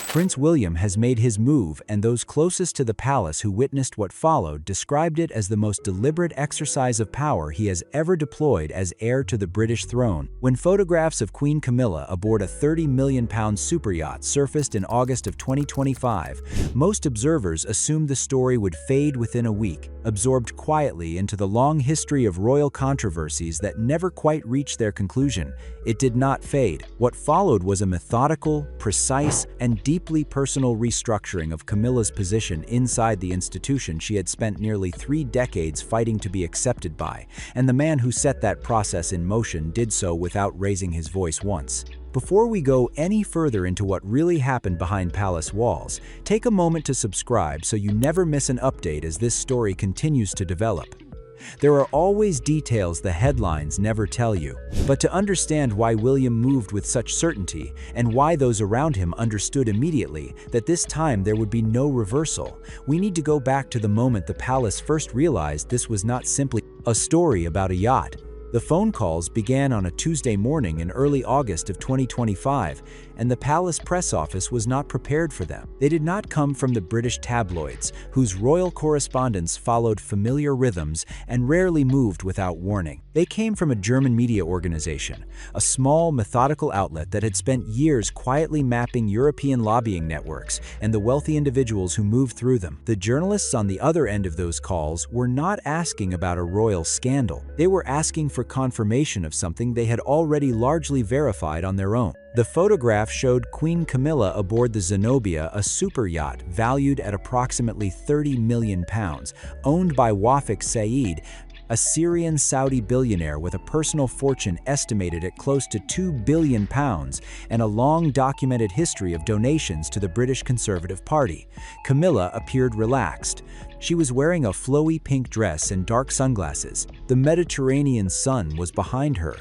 Prince William has made his move, and those closest to the palace who witnessed what followed described it as the most deliberate exercise of power he has ever deployed as heir to the British throne. When photographs of Queen Camilla aboard a £30 million superyacht surfaced in August of 2025, most observers assumed the story would fade within a week, absorbed quietly into the long history of royal controversies that never quite reached their conclusion. It did not fade. What followed was a methodical, precise, and deeply personal restructuring of Camilla's position inside the institution she had spent nearly 3 decades fighting to be accepted by, and the man who set that process in motion did so without raising his voice once. Before we go any further into what really happened behind palace walls, take a moment to subscribe so you never miss an update as this story continues to develop. There are always details the headlines never tell you, but to understand why William moved with such certainty and why those around him understood immediately that this time there would be no reversal, we need to go back to the moment the palace first realized this was not simply a story about a yacht. The phone calls began on a Tuesday morning in early August of 2025, and the palace press office was not prepared for them. They did not come from the British tabloids, whose royal correspondence followed familiar rhythms and rarely moved without warning. They came from a German media organization, a small, methodical outlet that had spent years quietly mapping European lobbying networks and the wealthy individuals who moved through them. The journalists on the other end of those calls were not asking about a royal scandal. They were asking for confirmation of something they had already largely verified on their own. The photograph showed Queen Camilla aboard the Zenobia, a super yacht valued at approximately £30 million, owned by Wafik Saeed, a Syrian-Saudi billionaire with a personal fortune estimated at close to £2 billion and a long documented history of donations to the British Conservative Party. Camilla appeared relaxed. She was wearing a flowy pink dress and dark sunglasses. The Mediterranean sun was behind her.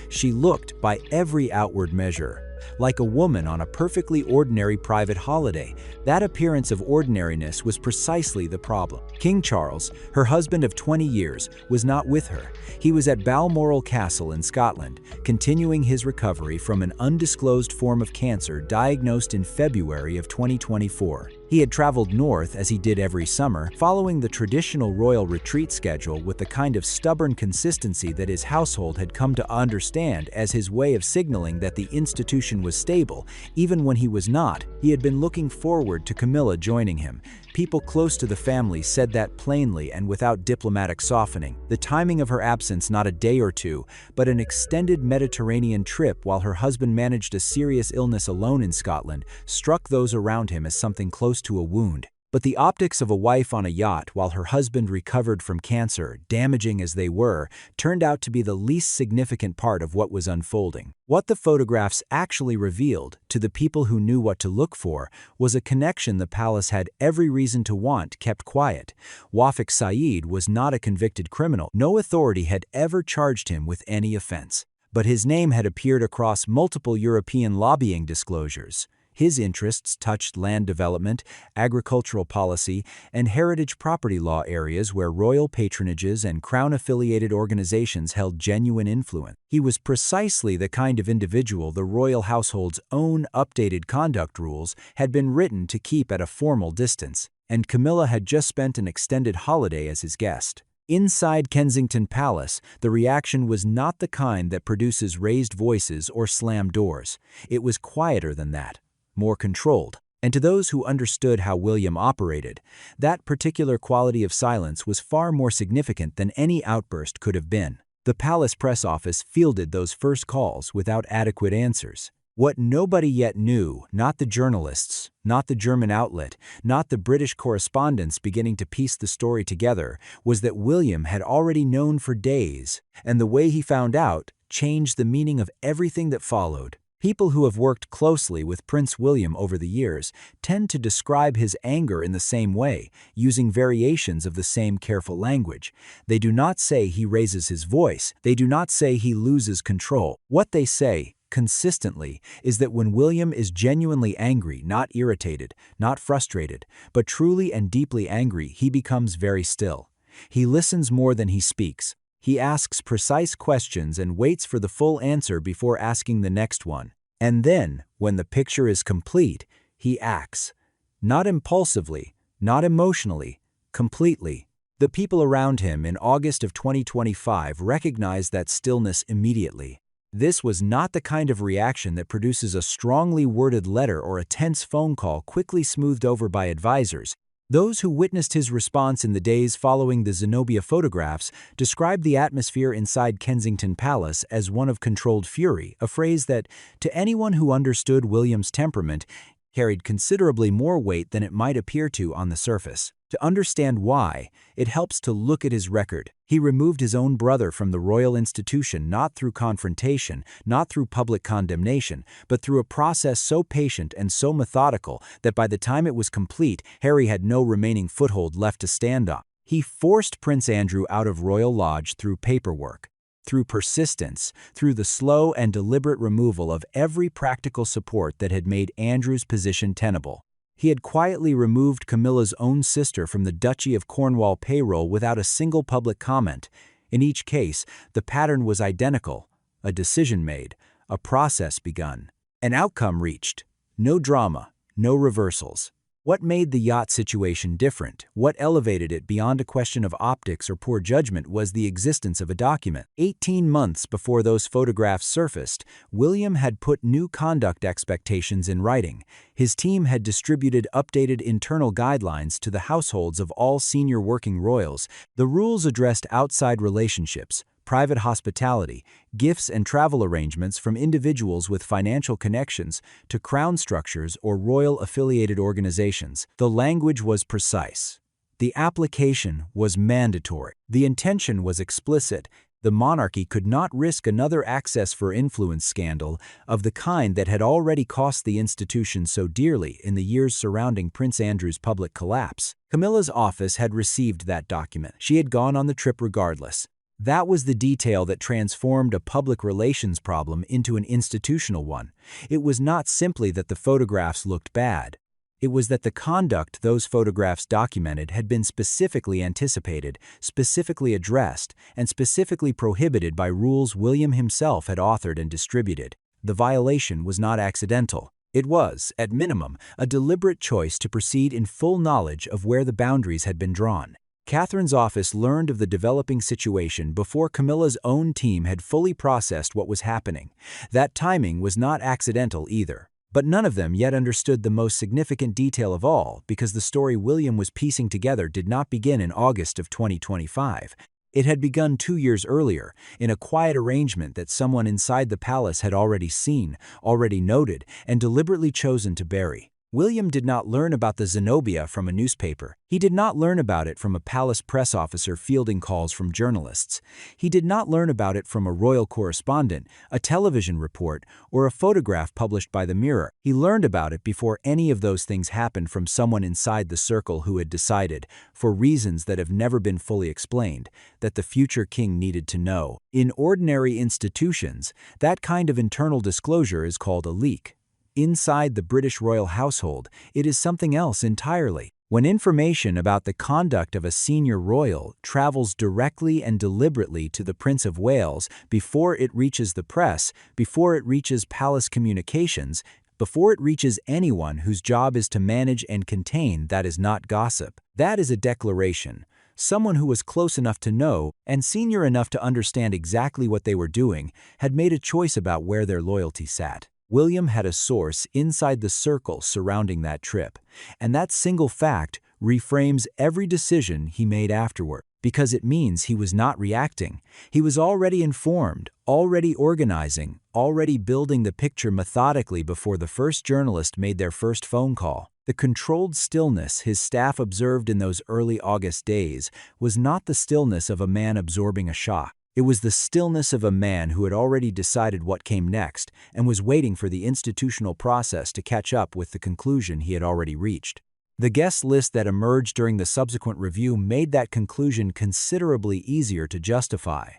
She looked, by every outward measure, like a woman on a perfectly ordinary private holiday. That appearance of ordinariness was precisely the problem. King Charles, her husband of 20 years, was not with her. He was at Balmoral Castle in Scotland, continuing his recovery from an undisclosed form of cancer diagnosed in February of 2024. He had traveled north, as he did every summer, following the traditional royal retreat schedule with the kind of stubborn consistency that his household had come to understand as his way of signaling that the institution was stable, even when he was not. He had been looking forward to Camilla joining him. People close to the family said that plainly and without diplomatic softening. The timing of her absence, not a day or two, but an extended Mediterranean trip while her husband managed a serious illness alone in Scotland, struck those around him as something close to a wound. But the optics of a wife on a yacht while her husband recovered from cancer, damaging as they were, turned out to be the least significant part of what was unfolding. What the photographs actually revealed, to the people who knew what to look for, was a connection the palace had every reason to want kept quiet. Wafik Saeed was not a convicted criminal. No authority had ever charged him with any offense. But his name had appeared across multiple European lobbying disclosures. His interests touched land development, agricultural policy, and heritage property law areas where royal patronages and crown-affiliated organizations held genuine influence. He was precisely the kind of individual the royal household's own updated conduct rules had been written to keep at a formal distance, and Camilla had just spent an extended holiday as his guest. Inside Kensington Palace, the reaction was not the kind that produces raised voices or slammed doors. It was quieter than that, more controlled. And to those who understood how William operated, that particular quality of silence was far more significant than any outburst could have been. The palace press office fielded those first calls without adequate answers. What nobody yet knew, not the journalists, not the German outlet, not the British correspondents beginning to piece the story together, was that William had already known for days, and the way he found out changed the meaning of everything that followed. People who have worked closely with Prince William over the years tend to describe his anger in the same way, using variations of the same careful language. They do not say he raises his voice. They do not say he loses control. What they say, consistently, is that when William is genuinely angry, not irritated, not frustrated, but truly and deeply angry, he becomes very still. He listens more than he speaks. He asks precise questions and waits for the full answer before asking the next one. And then, when the picture is complete, He acts. Not impulsively, not emotionally, completely. The people around him in August of 2025 recognized that stillness immediately. This was not the kind of reaction that produces a strongly worded letter or a tense phone call quickly smoothed over by advisors. Those who witnessed his response in the days following the Zenobia photographs described the atmosphere inside Kensington Palace as one of controlled fury, a phrase that, to anyone who understood William's temperament, carried considerably more weight than it might appear to on the surface. To understand why, it helps to look at his record. He removed his own brother from the royal institution not through confrontation, not through public condemnation, but through a process so patient and so methodical that by the time it was complete, Harry had no remaining foothold left to stand on. He forced Prince Andrew out of Royal Lodge through paperwork, through persistence, through the slow and deliberate removal of every practical support that had made Andrew's position tenable. He had quietly removed Camilla's own sister from the Duchy of Cornwall payroll without a single public comment. In each case, the pattern was identical: a decision made, a process begun, an outcome reached. No drama, no reversals. What made the yacht situation different, what elevated it beyond a question of optics or poor judgment, was the existence of a document. 18 months before those photographs surfaced, William had put new conduct expectations in writing. His team had distributed updated internal guidelines to the households of all senior working royals. The rules addressed outside relationships, private hospitality, gifts and travel arrangements from individuals with financial connections to crown structures or royal-affiliated organizations. The language was precise. The application was mandatory. The intention was explicit. The monarchy could not risk another access for influence scandal of the kind that had already cost the institution so dearly in the years surrounding Prince Andrew's public collapse. Camilla's office had received that document. She had gone on the trip regardless. That was the detail that transformed a public relations problem into an institutional one. It was not simply that the photographs looked bad. It was that the conduct those photographs documented had been specifically anticipated, specifically addressed, and specifically prohibited by rules William himself had authored and distributed. The violation was not accidental. It was, at minimum, a deliberate choice to proceed in full knowledge of where the boundaries had been drawn. Catherine's office learned of the developing situation before Camilla's own team had fully processed what was happening. That timing was not accidental either. But none of them yet understood the most significant detail of all, because the story William was piecing together did not begin in August of 2025. It had begun 2 years earlier, in a quiet arrangement that someone inside the palace had already seen, already noted, and deliberately chosen to bury. William did not learn about the Zenobia from a newspaper. He did not learn about it from a palace press officer fielding calls from journalists. He did not learn about it from a royal correspondent, a television report, or a photograph published by the Mirror. He learned about it before any of those things happened from someone inside the circle who had decided, for reasons that have never been fully explained, that the future king needed to know. In ordinary institutions, that kind of internal disclosure is called a leak. Inside the British royal household, it is something else entirely. When information about the conduct of a senior royal travels directly and deliberately to the Prince of Wales before it reaches the press, before it reaches palace communications, before it reaches anyone whose job is to manage and contain, that is not gossip. That is a declaration. Someone who was close enough to know and senior enough to understand exactly what they were doing had made a choice about where their loyalty sat. William had a source inside the circle surrounding that trip, and that single fact reframes every decision he made afterward, because it means he was not reacting. He was already informed, already organizing, already building the picture methodically before the first journalist made their first phone call. The controlled stillness his staff observed in those early August days was not the stillness of a man absorbing a shock. It was the stillness of a man who had already decided what came next and was waiting for the institutional process to catch up with the conclusion he had already reached. The guest list that emerged during the subsequent review made that conclusion considerably easier to justify.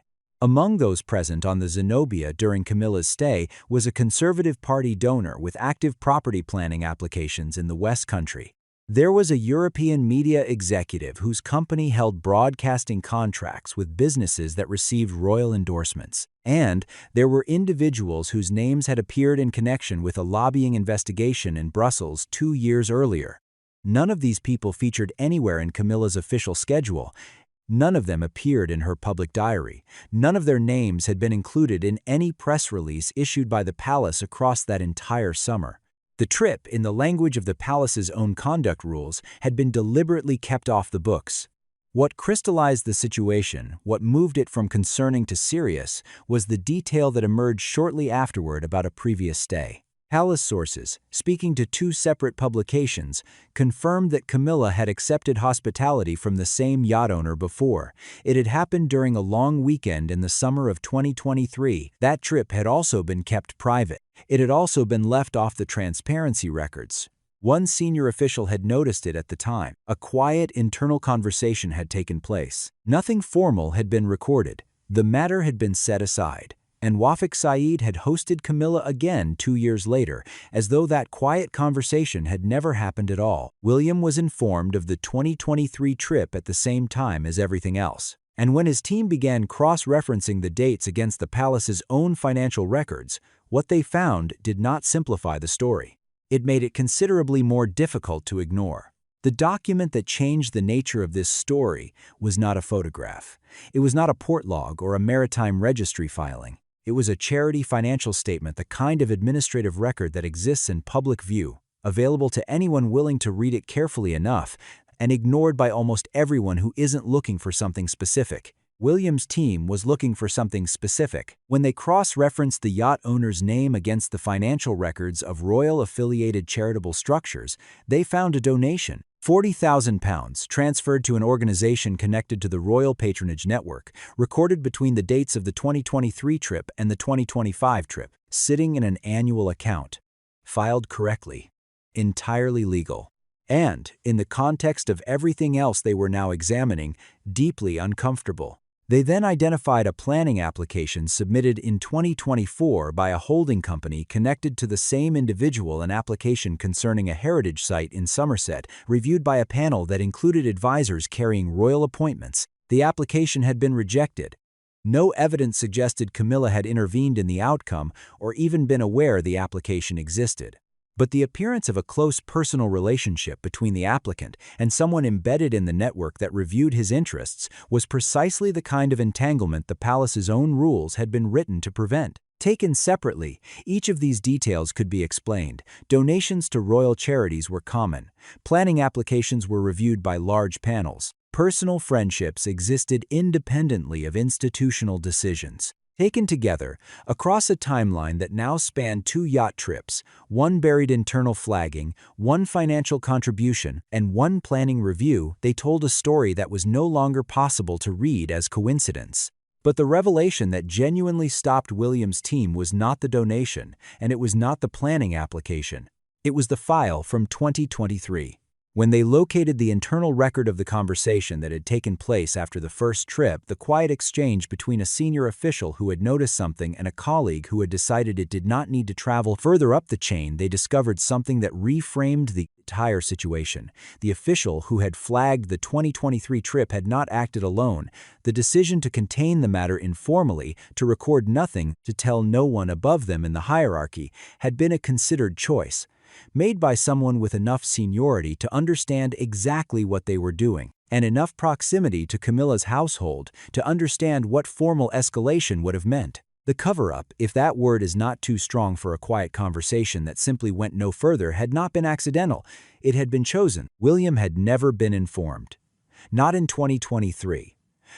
Among those present on the Zenobia during Camilla's stay was a Conservative Party donor with active property planning applications in the West Country. There was a European media executive whose company held broadcasting contracts with businesses that received royal endorsements. And there were individuals whose names had appeared in connection with a lobbying investigation in Brussels 2 years earlier. None of these people featured anywhere in Camilla's official schedule. None of them appeared in her public diary. None of their names had been included in any press release issued by the palace across that entire summer. The trip, in the language of the palace's own conduct rules, had been deliberately kept off the books. What crystallized the situation, what moved it from concerning to serious, was the detail that emerged shortly afterward about a previous stay. Palace sources, speaking to 2 separate publications, confirmed that Camilla had accepted hospitality from the same yacht owner before. It had happened during a long weekend in the summer of 2023. That trip had also been kept private. It had also been left off the transparency records. One senior official had noticed it at the time. A quiet internal conversation had taken place. Nothing formal had been recorded. The matter had been set aside. And Wafik Saeed had hosted Camilla again 2 years later, as though that quiet conversation had never happened at all. William was informed of the 2023 trip at the same time as everything else. And when his team began cross-referencing the dates against the palace's own financial records, what they found did not simplify the story. It made it considerably more difficult to ignore. The document that changed the nature of this story was not a photograph. It was not a port log or a maritime registry filing. It was a charity financial statement, the kind of administrative record that exists in public view, available to anyone willing to read it carefully enough, and ignored by almost everyone who isn't looking for something specific. William's team was looking for something specific. When they cross-referenced the yacht owner's name against the financial records of royal-affiliated charitable structures, they found a donation. £40,000 transferred to an organization connected to the Royal Patronage Network, recorded between the dates of the 2023 trip and the 2025 trip, sitting in an annual account. Filed correctly. Entirely legal. And, in the context of everything else they were now examining, deeply uncomfortable. They then identified a planning application submitted in 2024 by a holding company connected to the same individual, an application concerning a heritage site in Somerset, reviewed by a panel that included advisors carrying royal appointments. The application had been rejected. No evidence suggested Camilla had intervened in the outcome or even been aware the application existed. But the appearance of a close personal relationship between the applicant and someone embedded in the network that reviewed his interests was precisely the kind of entanglement the palace's own rules had been written to prevent. Taken separately, each of these details could be explained. Donations to royal charities were common. Planning applications were reviewed by large panels. Personal friendships existed independently of institutional decisions. Taken together, across a timeline that now spanned 2 yacht trips, 1 buried internal flagging, 1 financial contribution, and 1 planning review, they told a story that was no longer possible to read as coincidence. But the revelation that genuinely stopped William's team was not the donation, and it was not the planning application. It was the file from 2023. When they located the internal record of the conversation that had taken place after the first trip, the quiet exchange between a senior official who had noticed something and a colleague who had decided it did not need to travel further up the chain, they discovered something that reframed the entire situation. The official who had flagged the 2023 trip had not acted alone. The decision to contain the matter informally, to record nothing, to tell no one above them in the hierarchy, had been a considered choice, made by someone with enough seniority to understand exactly what they were doing, and enough proximity to Camilla's household to understand what formal escalation would have meant. The cover-up, if that word is not too strong for a quiet conversation that simply went no further, had not been accidental. It had been chosen. William had never been informed. Not in 2023.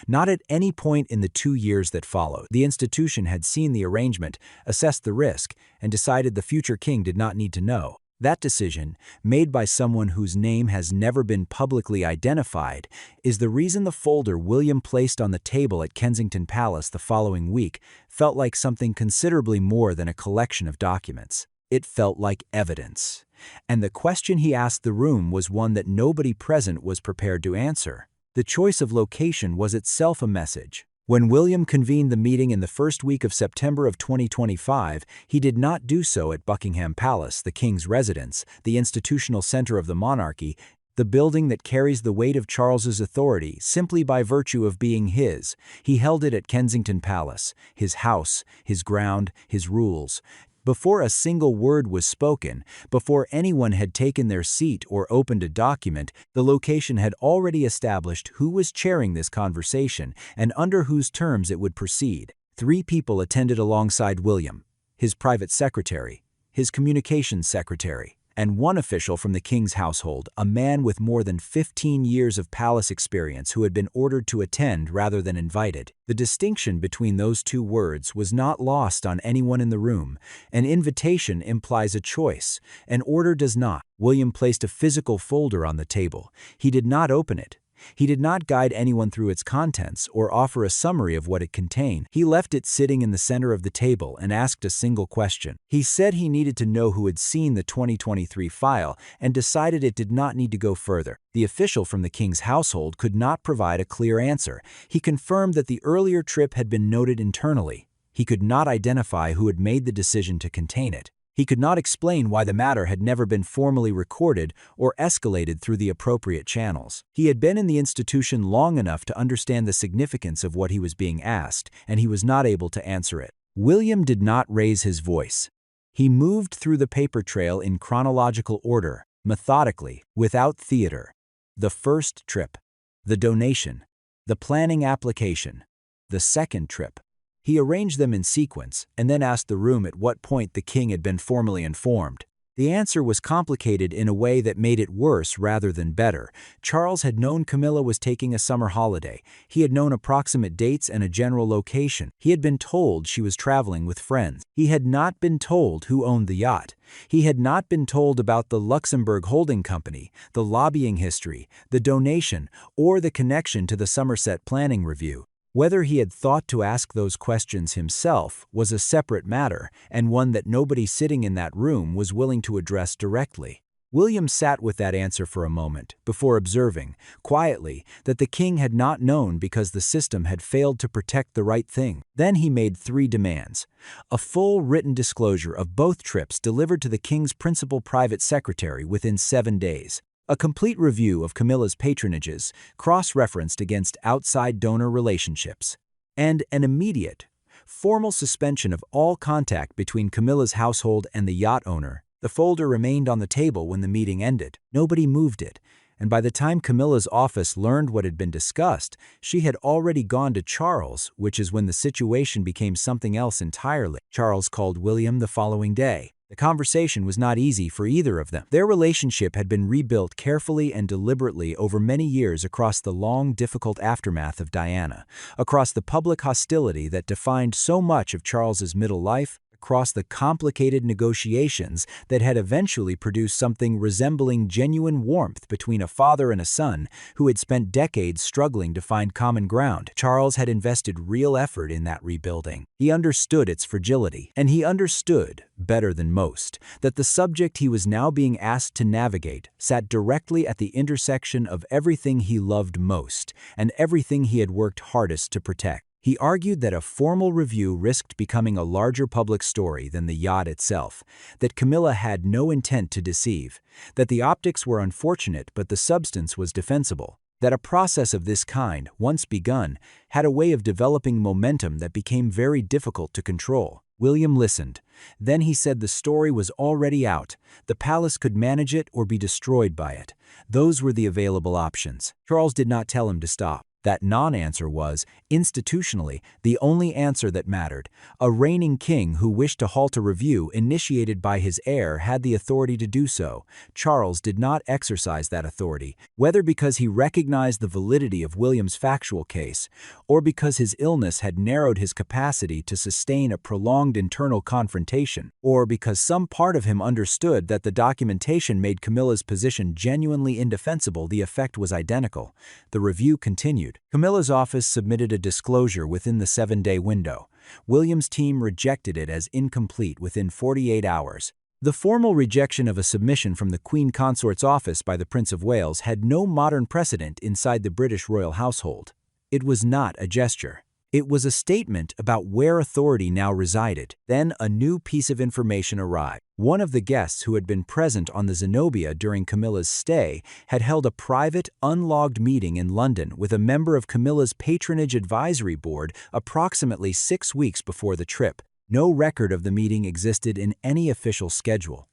Not at any point in the 2 years that followed. The institution had seen the arrangement, assessed the risk, and decided the future king did not need to know. That decision, made by someone whose name has never been publicly identified, is the reason the folder William placed on the table at Kensington Palace the following week felt like something considerably more than a collection of documents. It felt like evidence. And the question he asked the room was one that nobody present was prepared to answer. The choice of location was itself a message. When William convened the meeting in the first week of September of 2025, he did not do so at Buckingham Palace, the king's residence, the institutional center of the monarchy. the building that carries the weight of Charles's authority simply by virtue of being his. He held it at Kensington Palace, his house, his ground, his rules. Before a single word was spoken, before anyone had taken their seat or opened a document, the location had already established who was chairing this conversation and under whose terms it would proceed. 3 people attended alongside William: his private secretary, his communications secretary, and 1 official from the king's household, a man with more than 15 years of palace experience who had been ordered to attend rather than invited. The distinction between those 2 words was not lost on anyone in the room. An invitation implies a choice. An order does not. William placed a physical folder on the table. He did not open it. He did not guide anyone through its contents or offer a summary of what it contained. He left it sitting in the center of the table and asked a single question. He said he needed to know who had seen the 2023 file and decided it did not need to go further. The official from the king's household could not provide a clear answer. He confirmed that the earlier trip had been noted internally. He could not identify who had made the decision to contain it. He could not explain why the matter had never been formally recorded or escalated through the appropriate channels. He had been in the institution long enough to understand the significance of what he was being asked, and he was not able to answer it. William did not raise his voice. He moved through the paper trail in chronological order, methodically, without theater. The first trip, the donation, the planning application, the second trip. He arranged them in sequence and then asked the room at what point the king had been formally informed. The answer was complicated in a way that made it worse rather than better. Charles had known Camilla was taking a summer holiday. He had known approximate dates and a general location. He had been told she was traveling with friends. He had not been told who owned the yacht. He had not been told about the Luxembourg holding company, the lobbying history, the donation, or the connection to the Somerset Planning Review. Whether he had thought to ask those questions himself was a separate matter, and one that nobody sitting in that room was willing to address directly. William sat with that answer for a moment, before observing, quietly, that the king had not known because the system had failed to protect the right thing. Then he made 3 demands: a full written disclosure of both trips delivered to the king's principal private secretary within 7 days, a complete review of Camilla's patronages, cross-referenced against outside donor relationships, and an immediate, formal suspension of all contact between Camilla's household and the yacht owner. The folder remained on the table when the meeting ended. Nobody moved it, and by the time Camilla's office learned what had been discussed, she had already gone to Charles, which is when the situation became something else entirely. Charles called William the following day. The conversation was not easy for either of them. Their relationship had been rebuilt carefully and deliberately over many years across the long, difficult aftermath of Diana, across the public hostility that defined so much of Charles's middle life, across the complicated negotiations that had eventually produced something resembling genuine warmth between a father and a son who had spent decades struggling to find common ground. Charles had invested real effort in that rebuilding. He understood its fragility, and he understood, better than most, that the subject he was now being asked to navigate sat directly at the intersection of everything he loved most and everything he had worked hardest to protect. He argued that a formal review risked becoming a larger public story than the yacht itself, that Camilla had no intent to deceive, that the optics were unfortunate but the substance was defensible, that a process of this kind, once begun, had a way of developing momentum that became very difficult to control. William listened. Then he said the story was already out. The palace could manage it or be destroyed by it. Those were the available options. Charles did not tell him to stop. That non-answer was, institutionally, the only answer that mattered. A reigning king who wished to halt a review initiated by his heir had the authority to do so. Charles did not exercise that authority, whether because he recognized the validity of William's factual case, or because his illness had narrowed his capacity to sustain a prolonged internal confrontation, or because some part of him understood that the documentation made Camilla's position genuinely indefensible. The effect was identical. The review continued. Camilla's office submitted a disclosure within the 7-day window. William's team rejected it as incomplete within 48 hours. The formal rejection of a submission from the Queen Consort's office by the Prince of Wales had no modern precedent inside the British royal household. It was not a gesture. It was a statement about where authority now resided. Then a new piece of information arrived. One of the guests who had been present on the Zenobia during Camilla's stay had held a private, unlogged meeting in London with a member of Camilla's patronage advisory board approximately 6 weeks before the trip. No record of the meeting existed in any official schedule.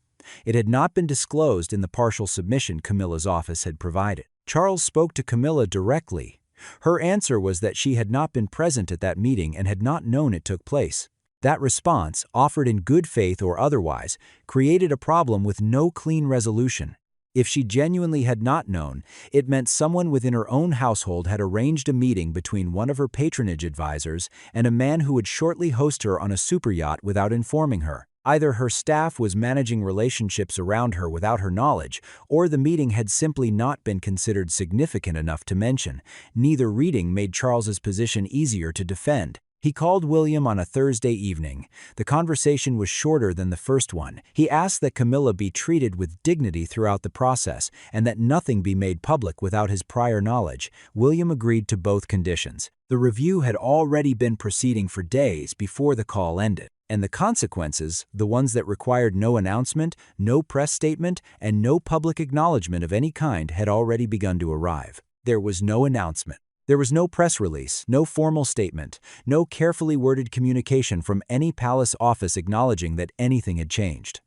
It had not been disclosed in the partial submission Camilla's office had provided. Charles spoke to Camilla directly. Her answer was that she had not been present at that meeting and had not known it took place. That response, offered in good faith or otherwise, created a problem with no clean resolution. If she genuinely had not known, it meant someone within her own household had arranged a meeting between one of her patronage advisors and a man who would shortly host her on a super yacht without informing her. Either her staff was managing relationships around her without her knowledge, or the meeting had simply not been considered significant enough to mention. Neither reading made Charles's position easier to defend. He called William on a Thursday evening. The conversation was shorter than the first one. He asked that Camilla be treated with dignity throughout the process and that nothing be made public without his prior knowledge. William agreed to both conditions. The review had already been proceeding for days before the call ended. And the consequences, the ones that required no announcement, no press statement, and no public acknowledgement of any kind, had already begun to arrive. There was no announcement. There was no press release, no formal statement, no carefully worded communication from any palace office acknowledging that anything had changed.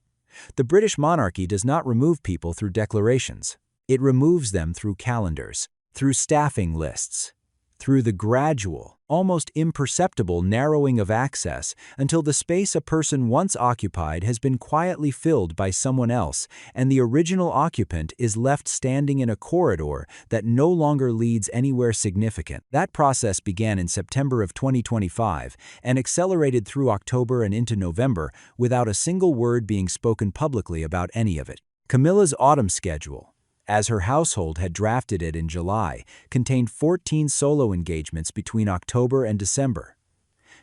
The British monarchy does not remove people through declarations. It removes them through calendars, through staffing lists, through the gradual, almost imperceptible narrowing of access until the space a person once occupied has been quietly filled by someone else and the original occupant is left standing in a corridor that no longer leads anywhere significant. That process began in September of 2025 and accelerated through October and into November without a single word being spoken publicly about any of it. Camilla's autumn schedule, as her household had drafted it in July, contained 14 solo engagements between October and December.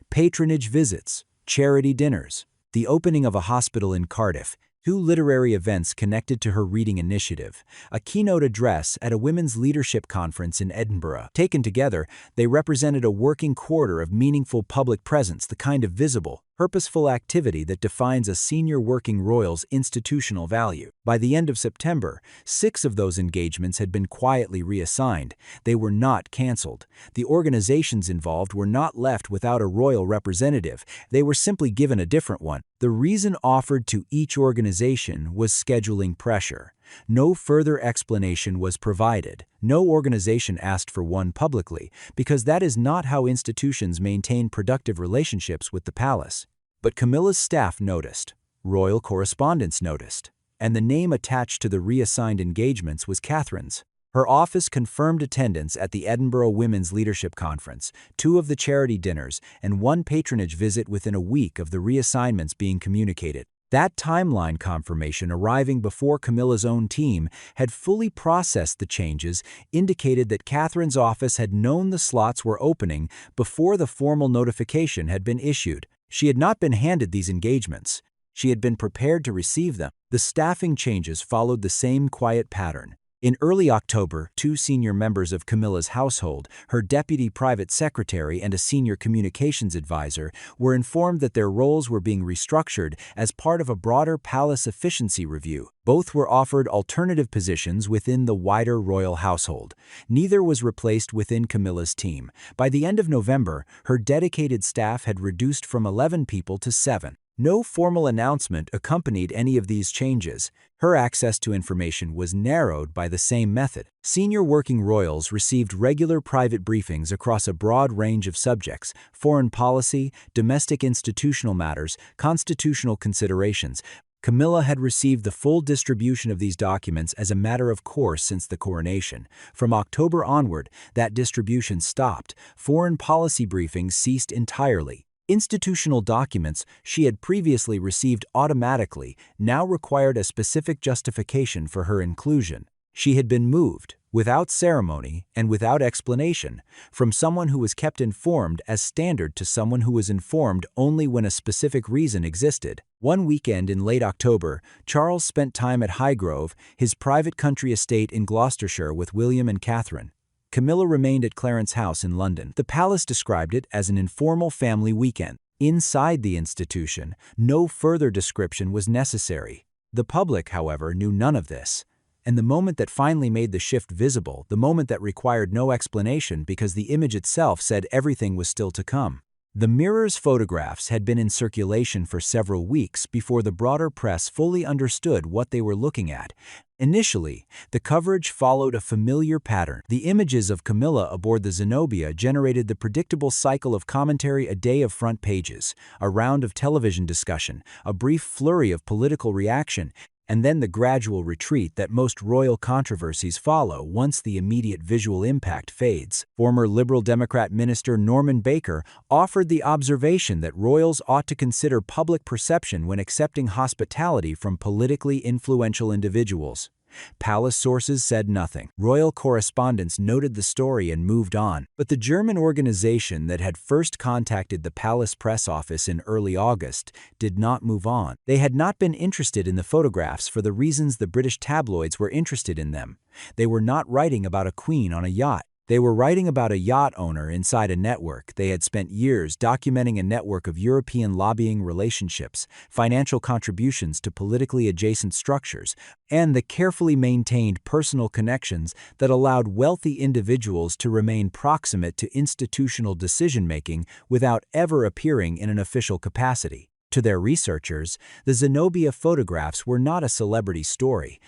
Patronage visits, charity dinners, the opening of a hospital in Cardiff, 2 literary events connected to her reading initiative, a keynote address at a women's leadership conference in Edinburgh. Taken together, they represented a working quarter of meaningful public presence, the kind of visible, purposeful activity that defines a senior working royal's institutional value. By the end of September, 6 of those engagements had been quietly reassigned. They were not cancelled. The organizations involved were not left without a royal representative. They were simply given a different one. The reason offered to each organization was scheduling pressure. No further explanation was provided. No organization asked for one publicly, because that is not how institutions maintain productive relationships with the palace. But Camilla's staff noticed, royal correspondents noticed, and the name attached to the reassigned engagements was Catherine's. Her office confirmed attendance at the Edinburgh Women's Leadership Conference, 2 of the charity dinners, and 1 patronage visit within a week of the reassignments being communicated. That timeline confirmation, arriving before Camilla's own team had fully processed the changes, indicated that Catherine's office had known the slots were opening before the formal notification had been issued. She had not been handed these engagements. She had been prepared to receive them. The staffing changes followed the same quiet pattern. In early October, 2 senior members of Camilla's household, her deputy private secretary and a senior communications advisor, were informed that their roles were being restructured as part of a broader palace efficiency review. Both were offered alternative positions within the wider royal household. Neither was replaced within Camilla's team. By the end of November, her dedicated staff had reduced from 11 people to 7. No formal announcement accompanied any of these changes. Her access to information was narrowed by the same method. Senior working royals received regular private briefings across a broad range of subjects: foreign policy, domestic institutional matters, constitutional considerations. Camilla had received the full distribution of these documents as a matter of course since the coronation. From October onward, that distribution stopped. Foreign policy briefings ceased entirely. Institutional documents she had previously received automatically now required a specific justification for her inclusion. She had been moved, without ceremony and without explanation, from someone who was kept informed as standard to someone who was informed only when a specific reason existed. One weekend in late October, Charles spent time at Highgrove, his private country estate in Gloucestershire, with William and Catherine. Camilla remained at Clarence's house in London. The palace described it as an informal family weekend. Inside the institution, no further description was necessary. The public, however, knew none of this. And the moment that finally made the shift visible, the moment that required no explanation because the image itself said everything was still to come. The mirror's photographs had been in circulation for several weeks before the broader press fully understood what they were looking at. Initially, the coverage followed a familiar pattern. The images of Camilla aboard the Zenobia generated the predictable cycle of commentary: a day of front pages, a round of television discussion, a brief flurry of political reaction, and then the gradual retreat that most royal controversies follow once the immediate visual impact fades. Former Liberal Democrat Minister Norman Baker offered the observation that royals ought to consider public perception when accepting hospitality from politically influential individuals. Palace sources said nothing. Royal correspondents noted the story and moved on. But the German organization that had first contacted the palace press office in early August did not move on. They had not been interested in the photographs for the reasons the British tabloids were interested in them. They were not writing about a queen on a yacht. They were writing about a yacht owner inside a network. They had spent years documenting a network of European lobbying relationships, financial contributions to politically adjacent structures, and the carefully maintained personal connections that allowed wealthy individuals to remain proximate to institutional decision-making without ever appearing in an official capacity. To their researchers, the Zenobia photographs were not a celebrity story.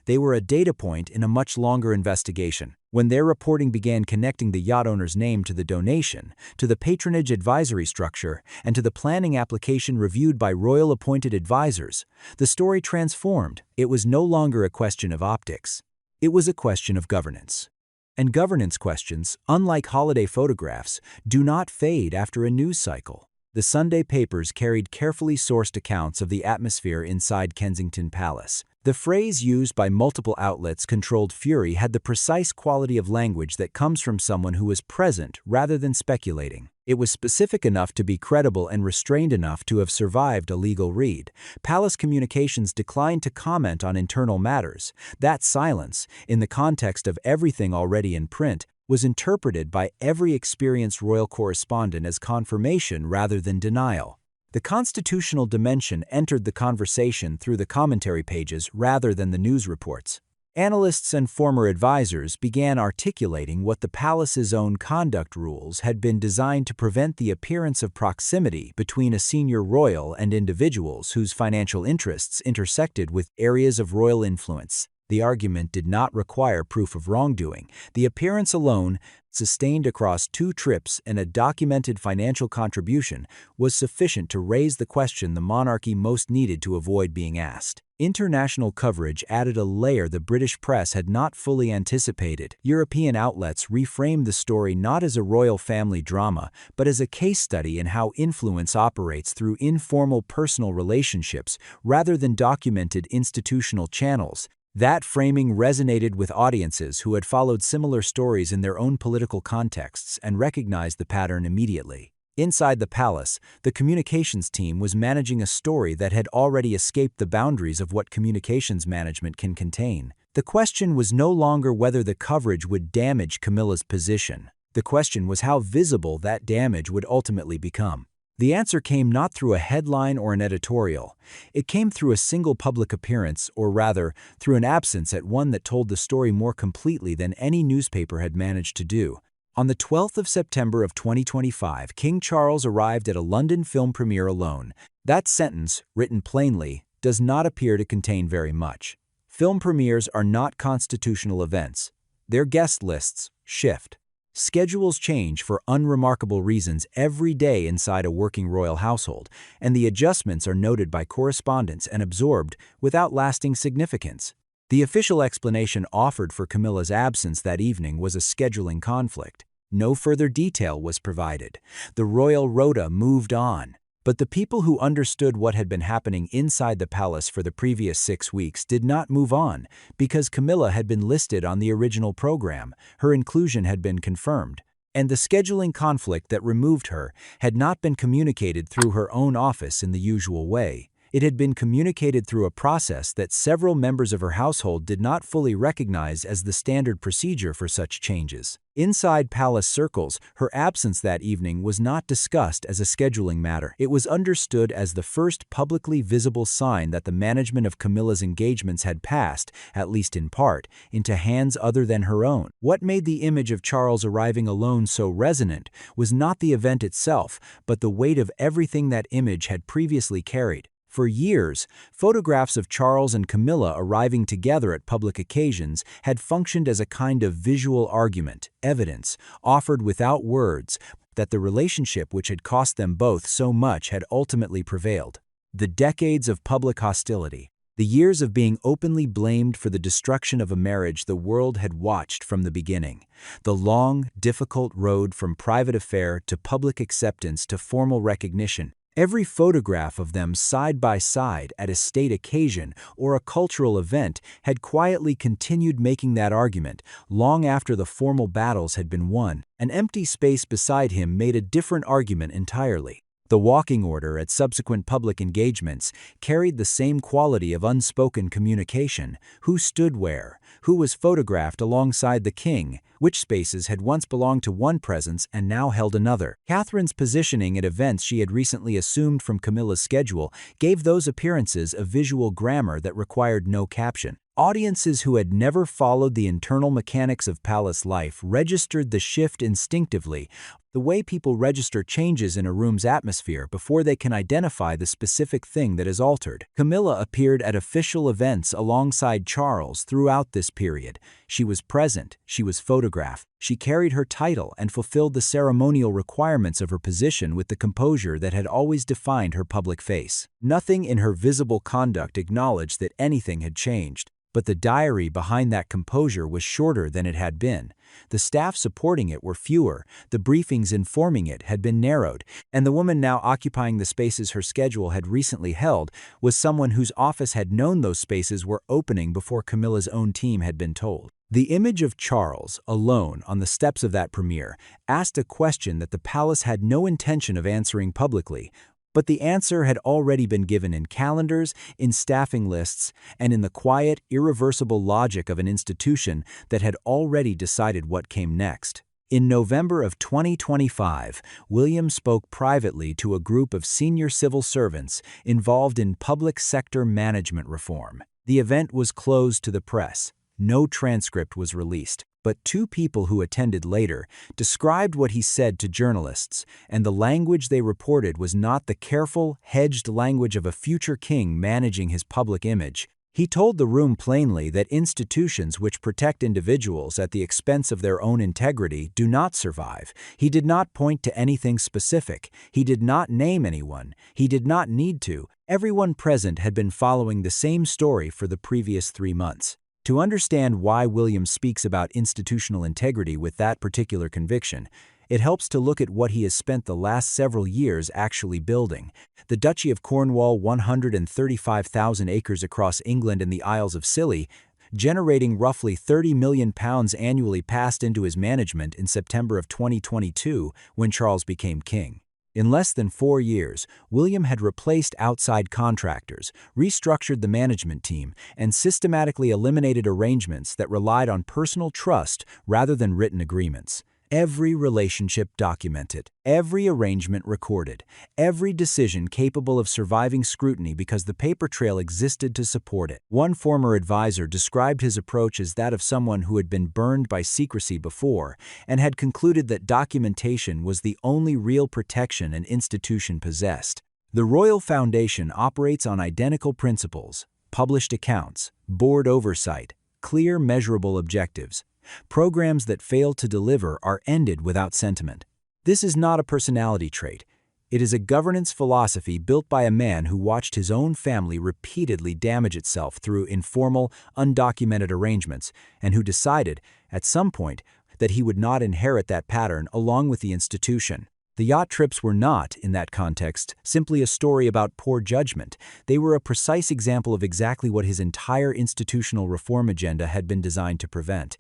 They were a data point in a much longer investigation. When their reporting began connecting the yacht owner's name to the donation, to the patronage advisory structure, and to the planning application reviewed by royal-appointed advisors, the story transformed. It was no longer a question of optics. It was a question of governance. And governance questions, unlike holiday photographs, do not fade after a news cycle. The Sunday papers carried carefully sourced accounts of the atmosphere inside Kensington Palace. The phrase used by multiple outlets controlled fury had the precise quality of language that comes from someone who was present rather than speculating. It was specific enough to be credible and restrained enough to have survived a legal read. Palace communications declined to comment on internal matters. That silence, in the context of everything already in print, was interpreted by every experienced royal correspondent as confirmation rather than denial. The constitutional dimension entered the conversation through the commentary pages rather than the news reports. Analysts and former advisors began articulating what the palace's own conduct rules had been designed to prevent: the appearance of proximity between a senior royal and individuals whose financial interests intersected with areas of royal influence. The argument did not require proof of wrongdoing. The appearance alone, sustained across 2 trips and a documented financial contribution, was sufficient to raise the question the monarchy most needed to avoid being asked. International coverage added a layer the British press had not fully anticipated. European outlets reframed the story not as a royal family drama, but as a case study in how influence operates through informal personal relationships rather than documented institutional channels. That framing resonated with audiences who had followed similar stories in their own political contexts and recognized the pattern immediately. Inside the palace, the communications team was managing a story that had already escaped the boundaries of what communications management can contain. The question was no longer whether the coverage would damage Camilla's position. The question was how visible that damage would ultimately become. The answer came not through a headline or an editorial. It came through a single public appearance, or rather, through an absence at one that told the story more completely than any newspaper had managed to do. On the 12th of September of 2025, King Charles arrived at a London film premiere alone. That sentence, written plainly, does not appear to contain very much. Film premieres are not constitutional events. Their guest lists shift. Schedules change for unremarkable reasons every day inside a working royal household, and the adjustments are noted by correspondents and absorbed without lasting significance. The official explanation offered for Camilla's absence that evening was a scheduling conflict. No further detail was provided. The royal rota moved on. But the people who understood what had been happening inside the palace for the previous 6 weeks did not move on because Camilla had been listed on the original program. Her inclusion had been confirmed. And the scheduling conflict that removed her had not been communicated through her own office in the usual way. It had been communicated through a process that several members of her household did not fully recognize as the standard procedure for such changes. Inside palace circles, her absence that evening was not discussed as a scheduling matter. It was understood as the first publicly visible sign that the management of Camilla's engagements had passed, at least in part, into hands other than her own. What made the image of Charles arriving alone so resonant was not the event itself, but the weight of everything that image had previously carried. For years, photographs of Charles and Camilla arriving together at public occasions had functioned as a kind of visual argument, evidence, offered without words, that the relationship which had cost them both so much had ultimately prevailed. The decades of public hostility, the years of being openly blamed for the destruction of a marriage the world had watched from the beginning, the long, difficult road from private affair to public acceptance to formal recognition. Every photograph of them side by side at a state occasion or a cultural event had quietly continued making that argument long after the formal battles had been won. An empty space beside him made a different argument entirely. The walking order at subsequent public engagements carried the same quality of unspoken communication: who stood where, who was photographed alongside the king, which spaces had once belonged to one presence and now held another. Catherine's positioning at events she had recently assumed from Camilla's schedule gave those appearances a visual grammar that required no caption. Audiences who had never followed the internal mechanics of palace life registered the shift instinctively, the way people register changes in a room's atmosphere before they can identify the specific thing that is altered. Camilla appeared at official events alongside Charles throughout this period. She was present, she was photographed, she carried her title and fulfilled the ceremonial requirements of her position with the composure that had always defined her public face. Nothing in her visible conduct acknowledged that anything had changed. But the diary behind that composure was shorter than it had been. The staff supporting it were fewer, the briefings informing it had been narrowed, and the woman now occupying the spaces her schedule had recently held was someone whose office had known those spaces were opening before Camilla's own team had been told. The image of Charles, alone on the steps of that premiere, asked a question that the palace had no intention of answering publicly. But the answer had already been given in calendars, in staffing lists, and in the quiet, irreversible logic of an institution that had already decided what came next. In November of 2025, William spoke privately to a group of senior civil servants involved in public sector management reform. The event was closed to the press. No transcript was released. But two people who attended later described what he said to journalists, and the language they reported was not the careful, hedged language of a future king managing his public image. He told the room plainly that institutions which protect individuals at the expense of their own integrity do not survive. He did not point to anything specific. He did not name anyone. He did not need to. Everyone present had been following the same story for the previous 3 months. To understand why William speaks about institutional integrity with that particular conviction, it helps to look at what he has spent the last several years actually building. The Duchy of Cornwall, 135,000 acres across England and the Isles of Scilly, generating roughly £30 million annually, passed into his management in September of 2022 when Charles became king. In less than 4 years, William had replaced outside contractors, restructured the management team, and systematically eliminated arrangements that relied on personal trust rather than written agreements. Every relationship documented, every arrangement recorded, every decision capable of surviving scrutiny because the paper trail existed to support it. One former advisor described his approach as that of someone who had been burned by secrecy before and had concluded that documentation was the only real protection an institution possessed. The Royal Foundation operates on identical principles: published accounts, board oversight, clear, measurable objectives. Programs that fail to deliver are ended without sentiment. This is not a personality trait. It is a governance philosophy built by a man who watched his own family repeatedly damage itself through informal, undocumented arrangements, and who decided, at some point, that he would not inherit that pattern along with the institution. The yacht trips were not, in that context, simply a story about poor judgment. They were a precise example of exactly what his entire institutional reform agenda had been designed to prevent.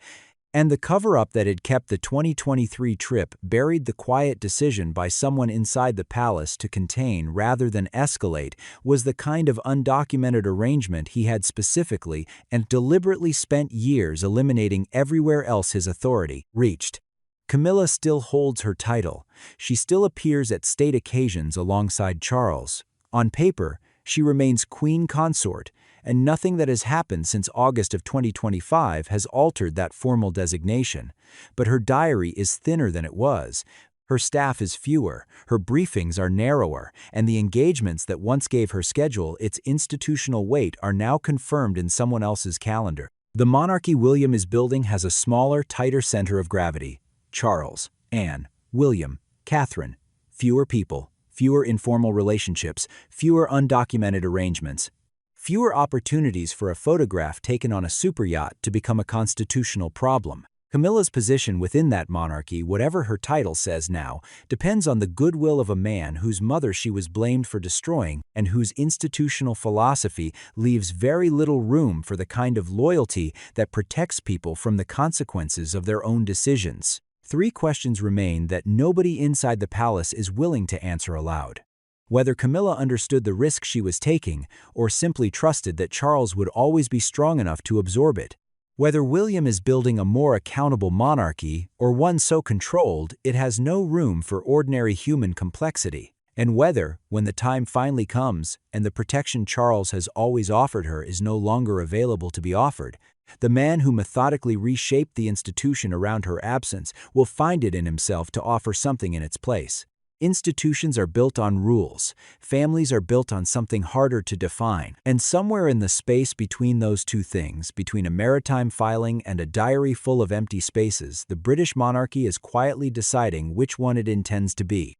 And the cover-up that had kept the 2023 trip buried the quiet decision by someone inside the palace to contain rather than escalate was the kind of undocumented arrangement he had specifically and deliberately spent years eliminating everywhere else his authority reached. Camilla still holds her title. She still appears at state occasions alongside Charles. On paper, she remains Queen Consort, and nothing that has happened since August of 2025 has altered that formal designation. But her diary is thinner than it was. Her staff is fewer, her briefings are narrower, and the engagements that once gave her schedule its institutional weight are now confirmed in someone else's calendar. The monarchy William is building has a smaller, tighter center of gravity. Charles, Anne, William, Catherine. Fewer people, fewer informal relationships, fewer undocumented arrangements. Fewer opportunities for a photograph taken on a super yacht to become a constitutional problem. Camilla's position within that monarchy, whatever her title says now, depends on the goodwill of a man whose mother she was blamed for destroying and whose institutional philosophy leaves very little room for the kind of loyalty that protects people from the consequences of their own decisions. 3 questions remain that nobody inside the palace is willing to answer aloud. Whether Camilla understood the risk she was taking or simply trusted that Charles would always be strong enough to absorb it. Whether William is building a more accountable monarchy or one so controlled it has no room for ordinary human complexity. And whether, when the time finally comes and the protection Charles has always offered her is no longer available to be offered, the man who methodically reshaped the institution around her absence will find it in himself to offer something in its place. Institutions are built on rules, families are built on something harder to define, and somewhere in the space between those two things, between a maritime filing and a diary full of empty spaces, the British monarchy is quietly deciding which one it intends to be.